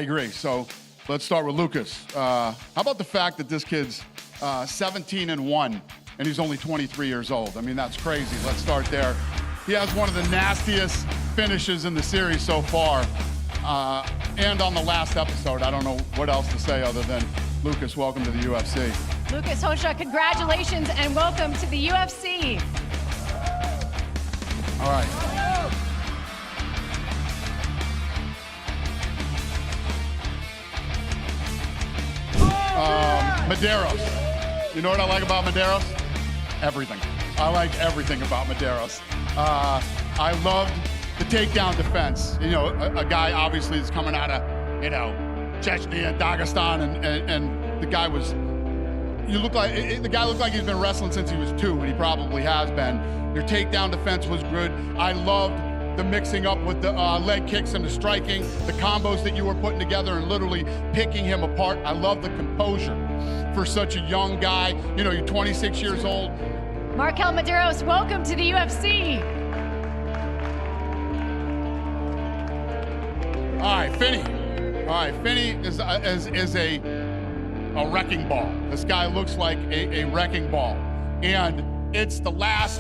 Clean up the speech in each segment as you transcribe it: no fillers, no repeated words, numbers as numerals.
I agree. So let's start with Lucas. How about the fact that this kid's 17-1 and he's only 23 years old? I mean, that's crazy. Let's start there. He has one of the nastiest finishes in the series so far. And on the last episode, I don't know what else to say other than, Lucas, welcome to the UFC. Lucas Hosha, congratulations and welcome to the UFC. All right. Medeiros. You know what I like about Medeiros? Everything. I like everything about Medeiros. I loved the takedown defense. You know, a guy obviously is coming out of, you know, Chechnya and Dagestan, and the guy was, the guy looked like he's been wrestling since he was 2, and he probably has been. Your takedown defense was good. I loved the mixing up with the leg kicks and the striking, the combos that you were putting together and literally picking him apart. I love the composure for such a young guy. You know, you're 26 years old. Markel Medeiros, welcome to the UFC. All right, Finney. All right, Finney is a wrecking ball. This guy looks like a wrecking ball. And it's the last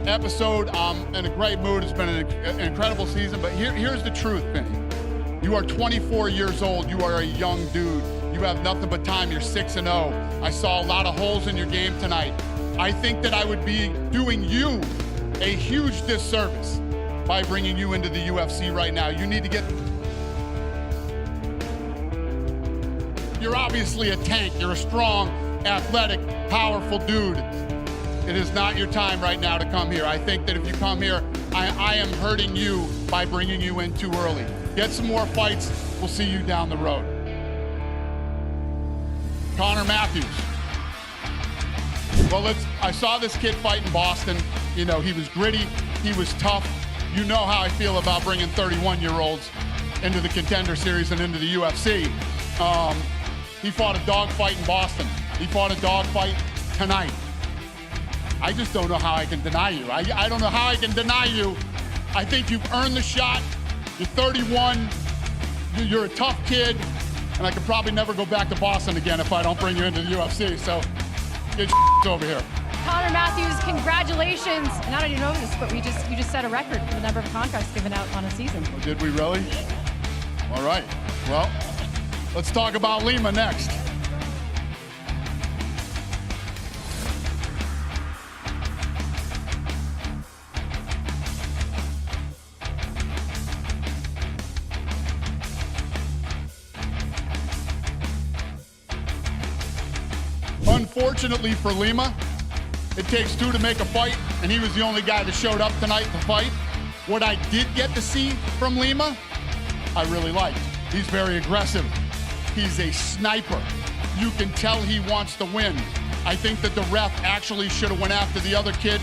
episode. I'm in a great mood. It's been an incredible season, but here's the truth, Finney. You are 24 years old. You are a young dude. You have nothing but time. You're 6-0. I saw a lot of holes in your game tonight. I think that I would be doing you a huge disservice by bringing you into the UFC right now. You need to get... You're obviously a tank. You're a strong, athletic, powerful dude. It is not your time right now to come here. I think that if you come here, I am hurting you by bringing you in too early. Get some more fights. We'll see you down the road. Connor Matthews. Well, I saw this kid fight in Boston. You know, he was gritty. He was tough. You know how I feel about bringing 31-year-olds into the Contender Series and into the UFC. He fought a dogfight in Boston. He fought a dogfight tonight. I just don't know how I can deny you. I don't know how I can deny you. I think you've earned the shot. You're 31. You're a tough kid. And I could probably never go back to Boston again if I don't bring you into the UFC. So get your over here. Connor Matthews, congratulations. And I don't even know this, but you just set a record for the number of contracts given out on a season. Oh, did we really? All right. Well, let's talk about Lima next. Unfortunately for Lima, it takes 2 to make a fight, and he was the only guy that showed up tonight to fight. What I did get to see from Lima, I really liked. He's very aggressive. He's a sniper. You can tell he wants to win. I think that the ref actually should have went after the other kid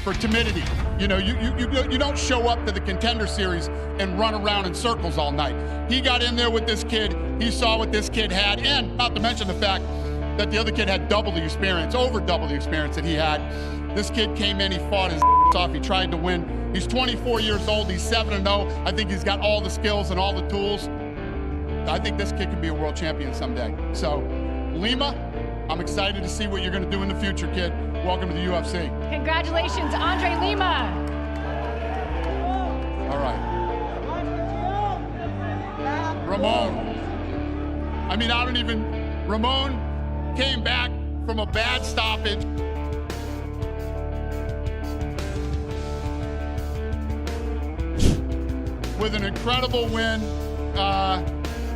for timidity. You know, you don't show up to the Contender Series and run around in circles all night. He got in there with this kid. He saw what this kid had, and not to mention the fact that the other kid had double the experience, over double the experience that he had. This kid came in, he fought his off, he tried to win. He's 24 years old, he's 7-0. I think he's got all the skills and all the tools. I think this kid can be a world champion someday. So, Lima, I'm excited to see what you're gonna do in the future, kid. Welcome to the UFC. Congratulations, Andre Lima. All right. Ramon. I mean, Ramon came back from a bad stoppage. With an incredible win.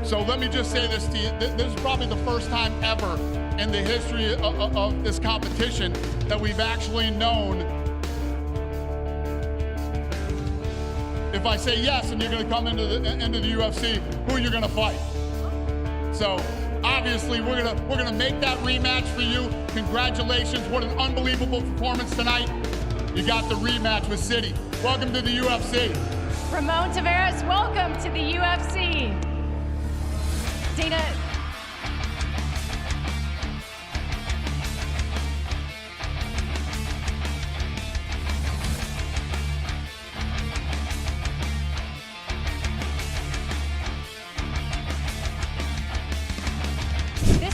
So let me just say this to you. This is probably the first time ever in the history of this competition that we've actually known. If I say yes and you're gonna come into the UFC, who you're gonna fight. So obviously we're gonna make that rematch for you. Congratulations, what an unbelievable performance tonight. You got the rematch with City. Welcome to the UFC. Ramon Taveras, welcome to the UFC. Dana.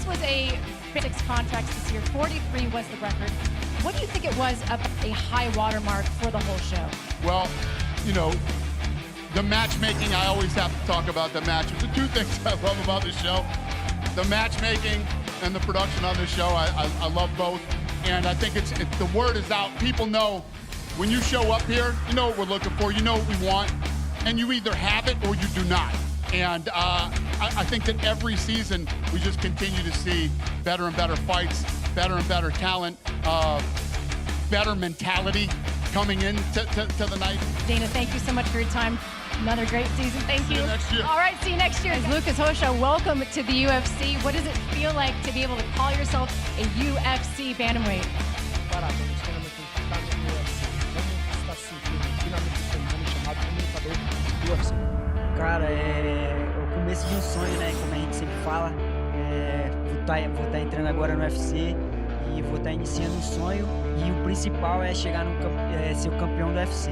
This was a 6 contracts this year. 43 was the record. What do you think it was a high watermark for the whole show? Well, you know, the matchmaking, I always have to talk about the match. The two things I love about this show, the matchmaking and the production on this show, I love both. And I think the word is out. People know when you show up here, you know what we're looking for, you know what we want, and you either have it or you do not. And I think that every season we just continue to see better and better fights, better and better talent, better mentality coming in to the night. Dana, thank you so much for your time. Another great season. Thank you. See you next year. All right, see you next year. Lucas Hosha, welcome to the UFC. What does it feel like to be able to call yourself a UFC bantamweight? Parabéns, finalmente está no UFC. Como está se sentindo finalmente sendo nome chamado como lutador do UFC? Cara, é o começo de um sonho, né? Como a gente sempre fala. Vou tá entrando agora no UFC e vou estar iniciando um sonho. E o principal é chegar ser o campeão do UFC.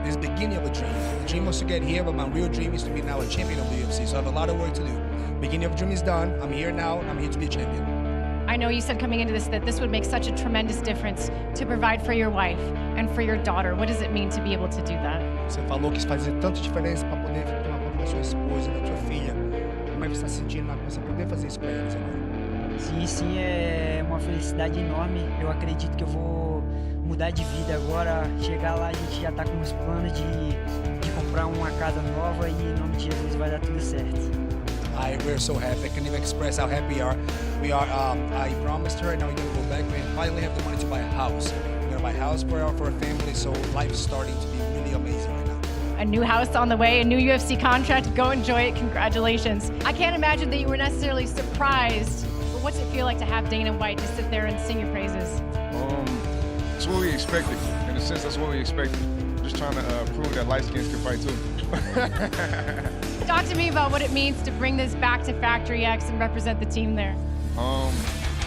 It's the beginning of a dream. The dream was to get here, but my real dream is to be now a champion of the UFC. So I have a lot of work to do. Beginning of a dream is done. I'm here now, and I'm here to be a champion. I know you said coming into this that this would make such a tremendous difference to provide for your wife and for your daughter. What does it mean to be able to do that? Você falou que isso fazia tanta diferença para poder tomar conta da sua esposa, da sua filha. Como é que você está se sentindo lá com você poder fazer isso para eles agora? Sim, é uma felicidade enorme. Eu acredito que eu vou mudar de vida agora. Chegar lá, a gente já tá com os planos de comprar uma casa nova e em nome de Jesus vai dar tudo certo. We're so happy. I can't even express how happy we are. I promised her, and now we're gonna go back. We finally have the money to buy a house. We're gonna buy a house for our family. So life's starting to be really amazing right now. A new house on the way, a new UFC contract. Go enjoy it. Congratulations. I can't imagine that you were necessarily surprised, but what's it feel like to have Dana White just sit there and sing your praises? It's what we expected. In a sense, that's what we expected. Just trying to prove that light skins can fight too. Talk to me about what it means to bring this back to Factory X and represent the team there.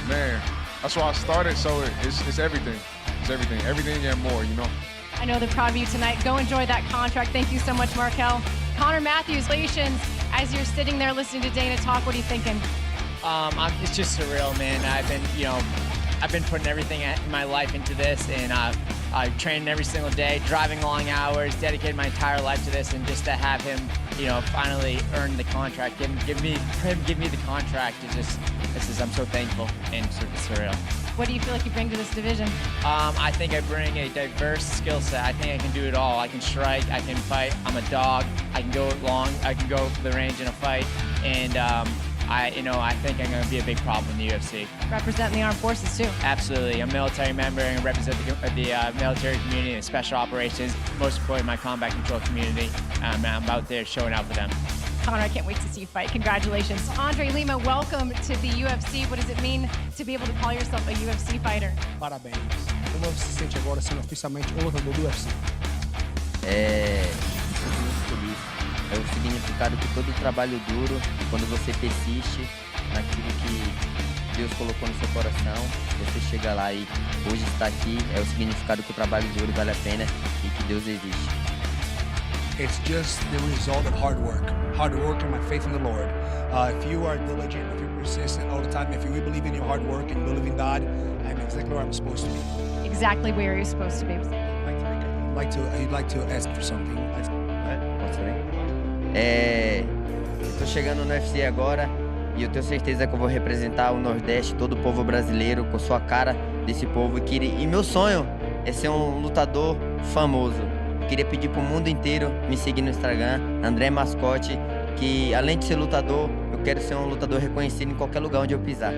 Man, that's where I started, so it's everything. It's everything. Everything and more, you know? I know they're proud of you tonight. Go enjoy that contract. Thank you so much, Markel. Connor Matthews, congratulations. As you're sitting there listening to Dana talk, what are you thinking? It's just surreal, man. I've been putting everything in my life into this, and I'm training every single day, driving long hours, dedicated my entire life to this, and just to have him, finally earn the contract, give me the contract I'm so thankful and surreal. What do you feel like you bring to this division? I think I bring a diverse skill set. I think I can do it all. I can strike, I can fight. I'm a dog. I can go long. I can go to the range in a fight, and I think I'm going to be a big problem in the UFC. Representing the armed forces too. Absolutely. I'm a military member and represent the military community and special operations, most importantly my combat control community. I'm out there showing out for them. Connor, I can't wait to see you fight. Congratulations. Andre Lima, welcome to the UFC. What does it mean to be able to call yourself a UFC fighter? Parabéns. Como você se sente agora sendo oficialmente um lutador do UFC? Fico muito feliz. É o significado que todo trabalho duro, quando você persiste naquilo que Deus colocou no seu coração, você chega lá e hoje está aqui, é o significado que o trabalho duro vale a pena e que Deus existe. It's just the result of hard work and my faith in the Lord. If you are diligent, if you're persistent all the time, if you really believe in your hard work and believe in God, I'm exactly where I'm supposed to be. Exactly where you're supposed to be. I'd like to ask for something. Posso ver? Eu tô chegando no UFC agora e eu tenho certeza que eu vou representar o Nordeste, todo o povo brasileiro, com sua cara desse povo. E meu sonho é ser um lutador famoso. Queria pedir pro mundo inteiro me seguir no Instagram, André Mascote, que além de ser lutador, eu quero ser um lutador reconhecido em qualquer lugar onde eu pisar.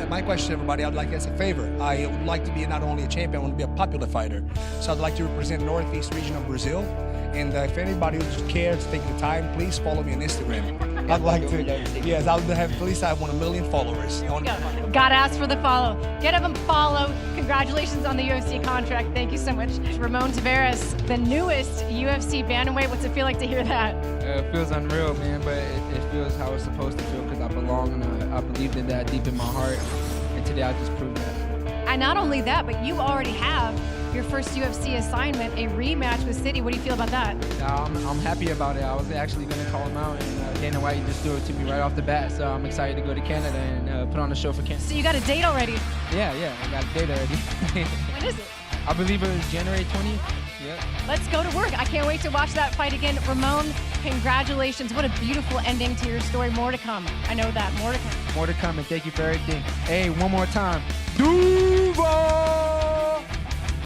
My question, everybody, I'd like to ask a favor. I would like to be not only a champion, I want to be a popular fighter. So I'd like to represent the Northeast region of Brazil. And if anybody who cares to take the time, please follow me on Instagram. I'd like to, yes, I would have at least 1 million followers. Gotta ask for the follow. Get up and follow. Congratulations on the UFC contract. Thank you so much. Ramon Tavares, the newest UFC bantamweight. What's it feel like to hear that? It feels unreal, man, but it feels how it's supposed to feel because I belong and I believed in that deep in my heart. And today I just proved that. And not only that, but you already have your first UFC assignment, a rematch with City. What do you feel about that? I'm happy about it. I was actually going to call him out, and Dana White just threw it to me right off the bat. So I'm excited to go to Canada and put on a show for Canada. So you got a date already? Yeah, I got a date already. When is it? I believe it was January 20th. Yep. Let's go to work. I can't wait to watch that fight again. Ramon, congratulations. What a beautiful ending to your story. More to come. I know that. More to come. More to come, and thank you for everything. Hey, one more time. Duval!